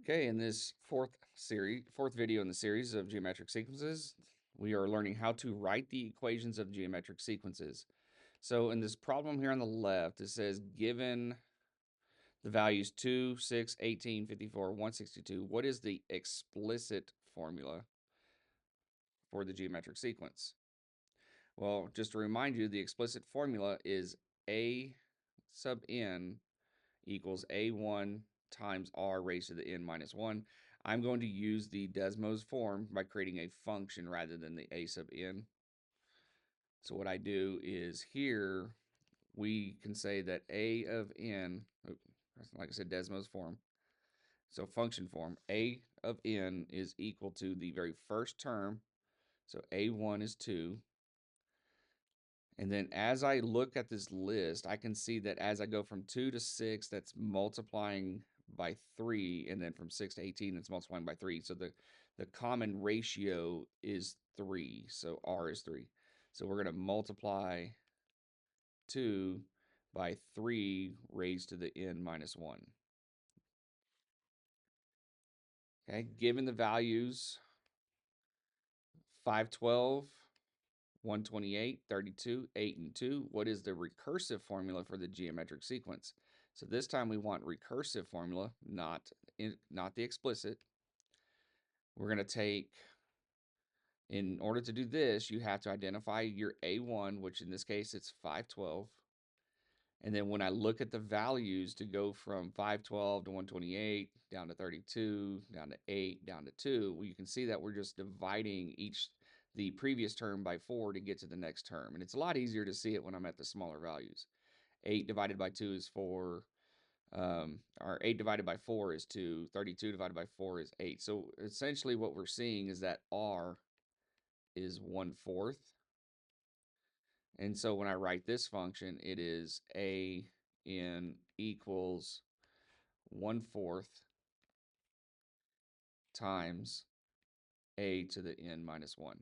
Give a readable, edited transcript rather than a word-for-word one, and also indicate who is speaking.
Speaker 1: Okay, in this fourth video in the series of geometric sequences, we are learning how to write the equations of geometric sequences. So in this problem here on the left, it says given the values 2, 6, 18, 54, 162, what is the explicit formula for the geometric sequence? Well, just to remind you, the explicit formula is A sub n equals a1 times r raised to the n minus 1. I'm going to use the Desmos form by creating a function rather than the a sub n. So what I do is here we can say that a of n, like I said, Desmos form, so function form, a of n is equal to the very first term, so a1 is 2. And then as I look at this list, I can see that as I go from 2 to 6, that's multiplying by 3. And then from 6 to 18, it's multiplying by 3. So the common ratio is 3. So R is 3. So we're going to multiply 2 by 3 raised to the n minus 1. Okay, given the values 512, 128, 32, 8, and 2. What is the recursive formula for the geometric sequence? So this time we want recursive formula, not the explicit. We're going to take, in order to do this, you have to identify your A1, which in this case it's 512. And then when I look at the values to go from 512 to 128, down to 32, down to 8, down to 2, well, you can see that we're just dividing the previous term by 4 to get to the next term. And it's a lot easier to see it when I'm at the smaller values. 8 divided by 2 is 4. Or 8 divided by 4 is 2. 32 divided by 4 is 8. So essentially what we're seeing is that R is 1/4. And so when I write this function, it is a n equals 1/4 times a to the n minus 1.